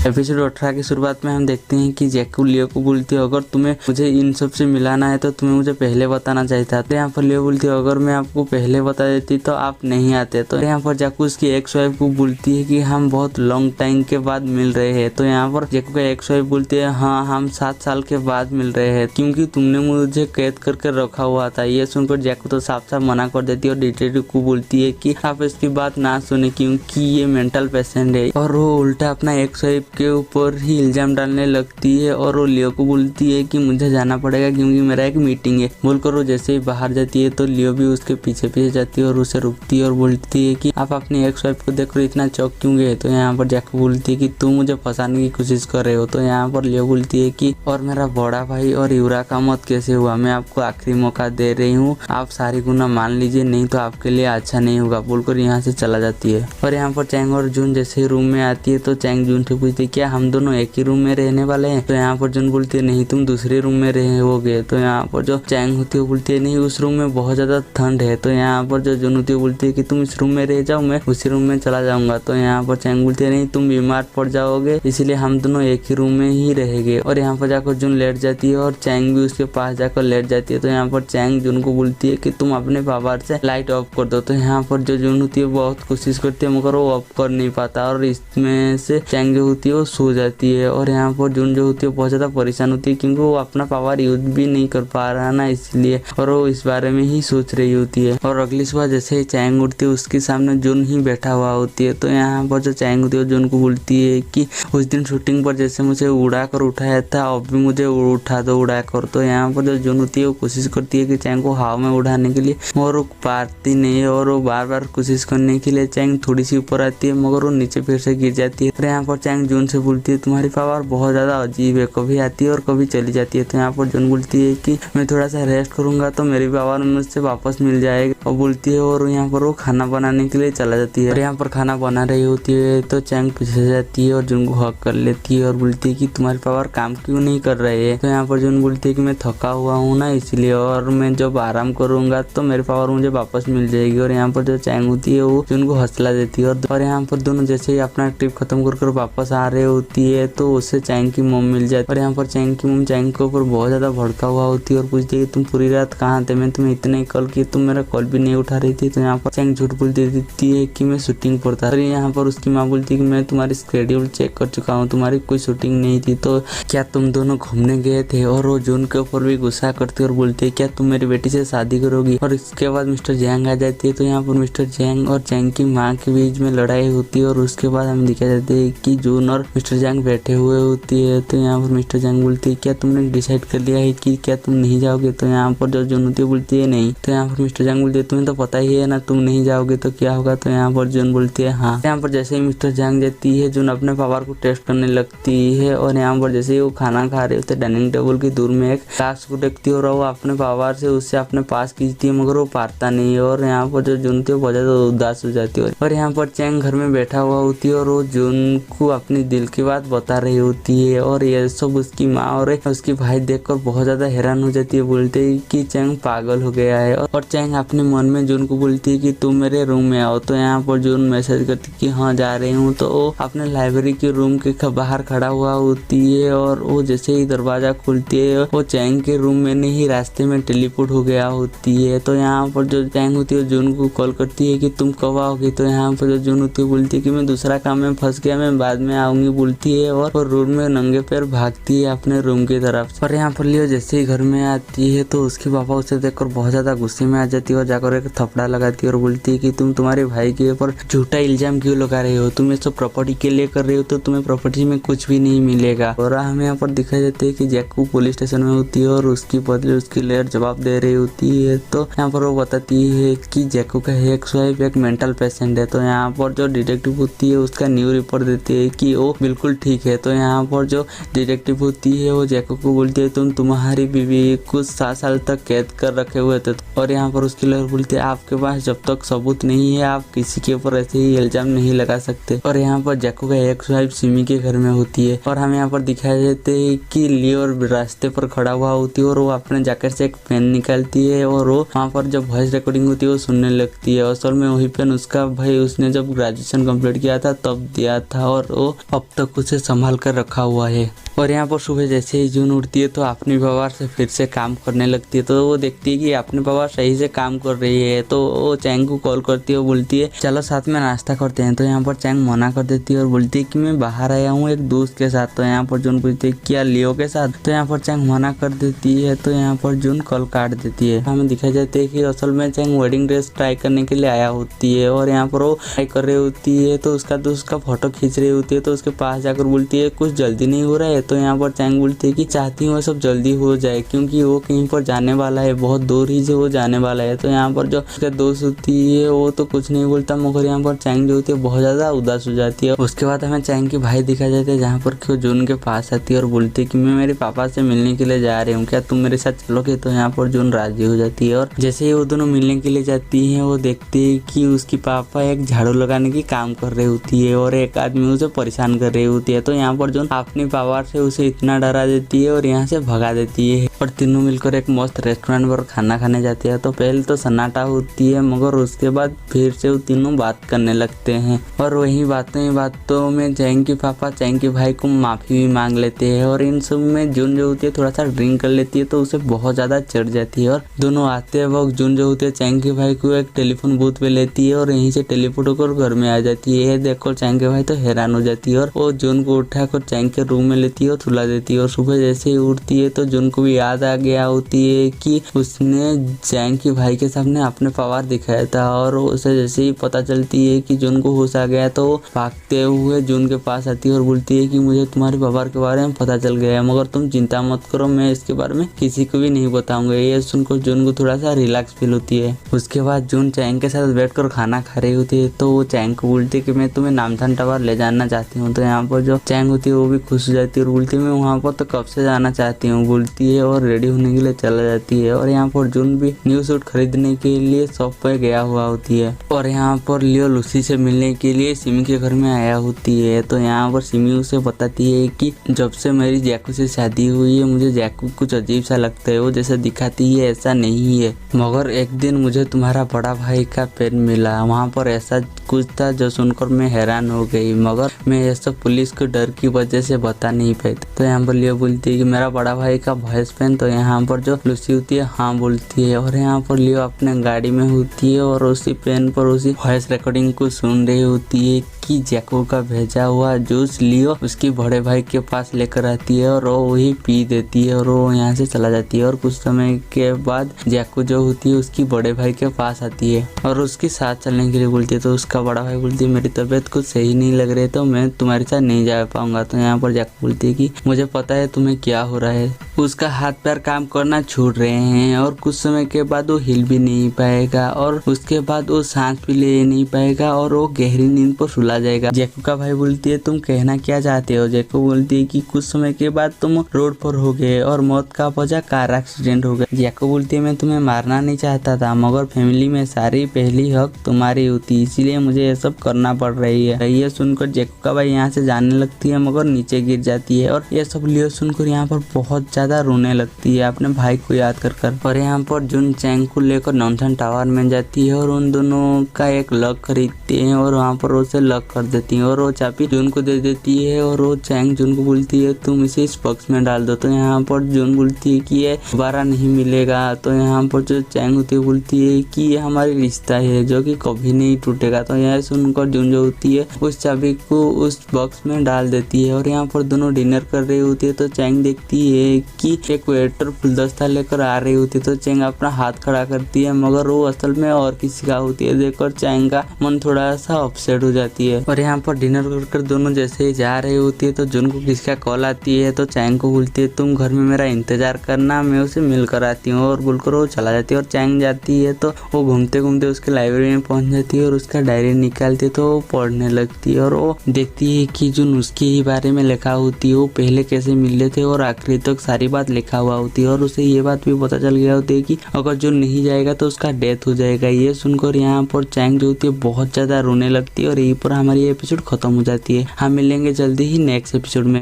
Episode 18 की शुरुआत में हम देखते हैं कि जैकू लियो को बोलती है, अगर तुम्हें मुझे इन सब से मिलाना है तो तुम्हें मुझे पहले बताना चाहिए था। तो यहाँ पर लियो बोलती है, अगर मैं आपको पहले बता देती तो आप नहीं आते। तो यहाँ पर जैकू उसकी एक्स वाइफ को बोलती है कि हम बहुत लॉन्ग टाइम के बाद मिल रहे हैं। तो यहाँ पर जैकू का एक्स वाइफ बोलती है, हाँ हम 7 साल के बाद मिल रहे हैं क्योंकि तुमने मुझे कैद करके रखा हुआ था। ये सुनकर जैकू तो साफ साफ मना कर देती है और डिटेक्टिव को बोलती है कि आप इसकी बात ना सुने क्योंकि ये मेंटल पेशेंट है। और वो उल्टा अपना एक्स वाइफ के ऊपर ही इल्जाम डालने लगती है और वो लियो को बोलती है कि मुझे जाना पड़ेगा क्योंकि मेरा एक मीटिंग है। बोलकर वो जैसे ही बाहर जाती है तो लियो भी उसके पीछे पीछे जाती है और उसे रुकती है और बोलती है कि आप अपनी एक्स वाइफ को देखकर इतना चौंक क्यों गए। तो यहाँ पर जैकू बोलती है कि तुम मुझे फंसाने की कोशिश कर रहे हो। तो यहाँ पर लियो बोलती है कि और मेरा बड़ा भाई और यूरा का मौत कैसे हुआ, मैं आपको आखिरी मौका दे रही हूँ, आप सारी गुना मान लीजिए नहीं तो आपके लिए अच्छा नहीं होगा। बोलकर यहाँ से चला जाती है। और यहाँ पर चैंग और जून जैसे ही रूम में आती है तो चैंग जून से पूछती है क्या हम दोनों एक ही रूम में रहने वाले हैं। तो यहाँ पर जून बोलती है नहीं तुम दूसरे रूम में रहोगे। तो यहाँ पर जो चैंग होती है बोलती है नहीं उस रूम में बहुत ज्यादा ठंड है। तो यहाँ पर जो जून होती है बोलती है कि तुम इस रूम में रह जाओ, मैं उसी रूम में चला जाऊंगा। तो यहाँ पर चैंग बोलती है नहीं तुम बीमार पड़ जाओगे इसलिए हम दोनों एक ही रूम में ही रहेंगे। और यहाँ पर जाकर जून लेट जाती है और चैंग भी उसके पास जाकर लेट जाती है। तो यहाँ पर चैंग जून को बोलती है कि तुम अपने पावर से लाइट ऑफ कर दो। तो यहाँ पर जो जून होती है बहुत कोशिश करती है मगर वो ऑफ कर नहीं पाता और इसमें से चैंग जो होती है वो सो जाती है। और यहाँ पर जून जो होती है बहुत ज्यादा परेशान होती है क्योंकि वो अपना पावर यूज भी नहीं कर पा रहा ना इसलिए, और वो इस बारे में ही सोच रही होती है। और अगली सुबह जैसे ही चैंग उठती है उसके सामने जून ही बैठा हुआ होती है। तो यहाँ पर जो चैंग होती है जून को बोलती है कि उस दिन शूटिंग पर जैसे मुझे उड़ा कर उठाया था अब भी मुझे उठा दो उड़ा कर। तो यहाँ पर जो जून होती है वो कोशिश करती है कि चैंग को हवा में उड़ाने के लिए और वो पाती नहीं है और वो बार बार कोशिश करने के लिए चैंग थोड़ी सी ऊपर आती है मगर वो नीचे फिर से गिर जाती है। और यहाँ पर चैंग जून से बोलती है तुम्हारी पावर बहुत ज्यादा अजीब है, कभी आती है और कभी चली जाती है। तो यहाँ पर जून बोलती है कि मैं थोड़ा सा रेस्ट करूंगा तो मेरी पावर मुझसे वापस मिल जाएगी और बोलती है। और यहाँ पर वो खाना बनाने के लिए चला जाती है। और यहाँ पर खाना बना रही होती है तो चैंग पीछे जाती है और जून को हक कर लेती है और बोलती है कि तुम्हारी पावर काम क्यों नहीं कर रही है। तो यहाँ पर जून बोलती है कि मैं थका हुआ हूँ ना इसलिए, और मैं जब आराम करूंगा तो मेरी पावर मुझे वापस मिल जाएगी। और यहाँ पर जो चैंग होती है वो जून को हौसला देती है। और यहाँ पर दोनों जैसे ही अपना ट्रिप खत्म कर वापस आ रहे होती है तो उससे चैंग की मोम मिल जाती है। और यहाँ पर चैंग की मोम चैंग के ऊपर बहुत ज्यादा भड़का हुआ होती है और पूछती है कि तुम पूरी रात कहाँ थे, मैं तुम्हें इतने कॉल किए तुम मेरा कॉल भी नहीं उठा रही थी। तो यहाँ पर चैंग झूठ बोल देती है कि मैं शूटिंग पर था। और यहाँ पर उसकी माँ बोलती है कि मैं तुम्हारी शेड्यूल चेक कर चुका हूँ, तुम्हारी कोई शूटिंग नहीं थी, तो क्या तुम दोनों घूमने गए थे। और वो जून के ऊपर भी गुस्सा करती है और बोलती है क्या तुम मेरी बेटी से शादी करोगी। और इसके बाद मिस्टर जैंग आ जाती है। तो यहाँ पर मिस्टर जैंग और चैंग की माँ के बीच में लड़ाई होती है और उसके बाद हमें दिखाई देते है कि जून और मिस्टर जैंग बैठे हुए होती है। तो यहाँ पर मिस्टर जैंग बोलती है क्या तुमने डिसाइड कर लिया है कि क्या तुम नहीं जाओगे। तो यहाँ पर जो जून होती है बोलती है नहीं। तो यहाँ पर मिस्टर जैंग बोलती है तुम्हें तो पता ही है ना तुम नहीं जाओगे तो क्या होगा। तो यहाँ पर जून बोलती है हाँ। यहाँ पर जैसे ही मिस्टर जैंग जाती है जून अपने पावर को टेस्ट करने लगती है। और यहाँ पर जैसे ही वो खाना खा रहे होते डाइनिंग टेबल की दूर में एक ग्लास को देखती है और वो अपने पावर से उससे अपने पास खींचती है मगर वो पारता नहीं है। और यहाँ पर जो जून होती है बहुत ज्यादा उदास हो जाती है। और यहाँ पर चैंग घर में बैठा हुआ होती है और वो जून को अपनी दिल की बात बता रही होती है। और ये सब उसकी माँ और उसकी भाई देखकर बहुत ज्यादा हैरान हो जाती है, बोलते है कि चैंग पागल हो गया है। और चैंग अपने मन में जून को बोलती है कि तुम मेरे रूम में आओ। तो यहाँ पर जून मैसेज करती है कि हाँ जा रही हूँ। तो वो अपने लाइब्रेरी के रूम के बाहर खड़ा हुआ होती है और वो जैसे ही दरवाजा खुलती है वो चैंग के रूम में नहीं रास्ते में टेलीपोर्ट हो गया होती है। तो यहाँ पर जो चैंग होती है जून को कॉल करती है कि तुम कब आओगी। तो यहाँ पर जो जून होती है बोलती है कि मैं दूसरा काम में फंस गया, मैं बाद में आऊंगी बोलती है। और रूम में नंगे पैर भागती है अपने रूम की तरफ। और यहाँ पर लियो जैसे ही घर में आती है तो उसके पापा उसे देखकर बहुत ज्यादा गुस्से में आ जाती है और जाकर एक थपड़ा लगाती है और बोलती है कि तुम तुम्हारे भाई के ऊपर झूठा इल्जाम क्यों लगा रहे हो, तुम ये सब प्रॉपर्टी के लिए कर रहे हो तो तुम्हें प्रॉपर्टी में कुछ भी नहीं मिलेगा। और हमें यहाँ पर दिखाई देते है कि जैकू पुलिस स्टेशन में होती है और उसकी बदले उसकी लेयर जवाब दे रही होती है। तो यहाँ पर वो बताती है कि जैकू का एक्स वाइफ एक मेंटल पेशेंट है। तो यहाँ पर जो डिटेक्टिव होती है उसका न्यू रिपोर्ट देती है कि वो बिल्कुल ठीक है। तो यहाँ पर जो डिटेक्टिव होती है वो जैकू को बोलती है तुम्हारी बीवी कुछ 7 साल तक कैद कर रखे हुए थे। और यहाँ पर उसकी लहर बोलती है आपके पास जब तक सबूत नहीं है आप किसी के ऊपर ऐसे ही इल्जाम नहीं लगा सकते। और यहाँ पर जैकू का एक्स वाइफ सिमी के घर में होती है और हमें यहाँ पर दिखाई देते है कि लियो रास्ते पर खड़ा हुआ होती है और वो अपने जैकेट से एक पेन निकालती है और वो वहाँ पर जब वॉइस रिकॉर्डिंग होती है वो सुनने लगती है। असल में वही पेन उसका भाई उसने जब ग्रेजुएशन कंप्लीट किया था तब दिया था और वो अब तक उसे संभाल कर रखा हुआ है। और यहाँ पर सुबह जैसे ही जून उठती है तो अपनी पवार से फिर से काम करने लगती है। तो वो देखती है कि अपनी पवार सही से काम कर रही है, तो वो चैंग को कॉल करती है और बोलती है चलो साथ में नाश्ता करते हैं। तो यहाँ पर चैंग मना कर देती है और बोलती है कि मैं बाहर आया हूँ एक दोस्त के साथ। तो यहाँ पर जून पूछती है क्या लियो के साथ? तो यहाँ पर चैंग मना कर देती है। तो यहाँ पर जून कॉल काट देती है। हमें दिखाई जाता है कि असल में चैंग वेडिंग ड्रेस ट्राई करने के लिए आया होती है और यहाँ पर वो ट्राई कर रही होती है। तो उसका दोस्त का फोटो खींच रही होती है। तो उसके पास जाकर बोलती है कुछ जल्दी नहीं हो रहा है? तो यहाँ पर चैंग बोलती है कि चाहती हूँ सब जल्दी हो जाए क्योंकि वो कहीं पर जाने वाला है, बहुत दूर ही से वो जाने वाला है। तो यहाँ पर जो उसका दोस्त होती है वो तो कुछ नहीं बोलता, मगर यहाँ पर चैंग जो होती है बहुत ज्यादा उदास हो जाती है। उसके बाद हमें चैंग की भाई दिखा जाते हैं जहाँ पर क्यों जून के पास आती है और बोलती है कि मैं मेरे पापा से मिलने के लिए जा रही हूँ, क्या तुम मेरे साथ चलोगे? तो यहाँ पर जून राजी हो जाती है। और जैसे ही वो दोनों मिलने के लिए जाती है वो देखती है कि उसकी पापा एक झाड़ू लगाने की काम कर रही होती है और एक आदमी उसे परेशान कर रही होती है। तो यहाँ पर जून अपनी पावर से उसे इतना डरा देती है और यहाँ से भगा देती है और तीनों मिलकर एक मस्त रेस्टोरेंट पर खाना खाने जाते हैं। तो पहले तो सन्नाटा होती है मगर उसके बाद फिर से वो तीनों बात करने लगते हैं और वही बातों में चैंग के पापा चैंग के भाई को माफी भी मांग लेते हैं। और इन सब में जून जो होती है थोड़ा सा ड्रिंक कर लेती है तो उसे बहुत ज्यादा चढ़ जाती है। और दोनों आते वक्त जून जो होती है चैंग के भाई को एक टेलीफोन बूथ पे लेती है और यहीं से टेलीफोन होकर घर में आ जाती है। देखो चैंग के भाई तो हैरान हो जाती है और वो जून को उठाकर चैंग के रूम में लेती है और सुला देती है। और सुबह जैसे ही उठती है तो जून को भी याद आ गया होती है कि उसने चैंग के भाई के सामने अपने पावर दिखाया था। और उसे जैसे ही पता चलती है कि जून को होश आ गया तो वो भागते हुए जून के पास आती है और बोलती है कि मुझे तुम्हारे पावर के बारे में पता चल गया है, मगर तुम चिंता मत करो, मैं इसके बारे में किसी को भी नहीं बताऊंगा। ये सुनकर जून को थोड़ा सा रिलैक्स फील होती है। उसके बाद जून चैंग के साथ बैठकर खाना खा रही होती है तो वो चैंग को बोलती है कि मैं तुम्हें नामथान टावर ले जाना चाहती हूँ। तो यहाँ पर जो चैंग होती है वो भी खुश हो जाती है और बोलती है मैं वहाँ पर तो कब से जाना चाहती हूँ बोलती है और रेडी होने के लिए चला जाती है। और यहाँ पर जून भी न्यू सूट खरीदने के लिए शॉप पर गया हुआ होती है और यहाँ पर लियो लूसी से मिलने के लिए सिमी के घर में आया होती है। तो यहाँ पर सिमी उसे बताती है कि जब से मेरी जैकू से शादी हुई है मुझे जैकू कुछ अजीब सा लगता है, वो जैसे दिखाती है ऐसा नहीं है, मगर एक दिन मुझे तुम्हारा बड़ा भाई का पेन मिला, वहाँ पर ऐसा कुछ था जो सुनकर मैं हैरान हो गई, मगर मैं ये सब पुलिस के डर की वजह से बता नहीं पाई। तो यहाँ पर लियो बोलती है कि मेरा बड़ा भाई का वॉइस पेन? तो यहाँ पर जो लूसी होती है हाँ बोलती है। और यहाँ पर लियो अपने गाड़ी में होती है और उसी पेन पर उसी वॉइस रिकॉर्डिंग को सुन रही होती है कि जैकू का भेजा हुआ जूस लियो उसकी बड़े भाई के पास लेकर आती है और वो वही पी देती है और वो यहाँ से चला जाती है। और कुछ समय के बाद जैकू जो होती है उसकी बड़े भाई के पास आती है और उसके साथ चलने के लिए बोलती है। तो उसका बड़ा भाई बोलती है मेरी तबीयत कुछ सही नहीं लग रही तो मैं तुम्हारे साथ नहीं जा पाऊंगा। तो यहाँ पर जैकू बोलती है कि मुझे पता है तुम्हें क्या हो रहा है। उसका हाथ पैर काम करना छूट रहे हैं और कुछ समय के बाद वो हिल भी नहीं पाएगा और उसके बाद वो सांस भी ले नहीं पाएगा और वो गहरी नींद पर सुला जाएगा। जैकू का भाई बोलती है तुम कहना क्या चाहते हो? जैकू बोलती है कि कुछ समय के बाद तुम रोड पर हो गए और मौत का वजह कार एक्सीडेंट हो गया। जैकू बोलती है मैं तुम्हें मारना नहीं चाहता था मगर फैमिली में सारी पहली हक तुम्हारी होती इसीलिए मुझे ये सब करना पड़ रही है। ये सुनकर जैकू का भाई यहाँ से जाने लगती है मगर नीचे गिर जाती है और ये सब लियो सुनकर यहाँ पर बहुत ज्यादा रोने लगती है अपने भाई को याद कर। और यहाँ पर जून चैंग को लेकर नामथान टावर में जाती है और उन दोनों का एक लक खरीदते हैं और वहाँ पर उसे लक कर देती है और वो चाबी जून को दे देती है और वो चैंग जून को बोलती है तुम इसे इस बॉक्स में डाल दो। तो यहाँ पर जून बोलती है कि ये दोबारा नहीं मिलेगा। तो यहाँ पर जो चैंग होती है बोलती है कि ये हमारी रिश्ता है जो कि कभी नहीं टूटेगा। तो यह सुनकर जून जो होती है उस चाबी को उस बॉक्स में डाल देती है और यहाँ पर दोनों डिनर कर रही होती है। तो चैंग देखती है कि एक वेटर गुलदस्ता लेकर आ रही होती है। तो चैंग अपना हाथ खड़ा करती है मगर वो असल में और किसी का होती है। देखकर चैंग का मन थोड़ा सा अपसेट हो जाती है। और यहाँ पर डिनर कर दोनों जैसे ही जा रही होती है तो जून को किसका कॉल आती है। तो चैंग को बोलती है तुम घर में मेरा इंतजार करना, मैं उसे मिल कर आती हूँ। और बोलकर वो चला जाती है और चैंग जाती है तो वो घूमते घूमते उसके लाइब्रेरी में पहुंच जाती है और उसका डायरी निकालती है तो वो पढ़ने लगती है और वो देखती है कि जून उसके ही बारे में लिखा होती है, वो पहले कैसे मिले थे और आखिरी तक सारी बात लिखा हुआ होती है। और उसे ये बात भी पता चल गया होती है कि अगर जो नहीं जाएगा तो उसका डेथ हो जाएगा। ये सुनकर यहाँ पर चैंग जो होती है बहुत ज्यादा रोने लगती है और यहीं पर हमारी एपिसोड खत्म हो जाती है। हम मिलेंगे जल्दी ही नेक्स्ट एपिसोड में।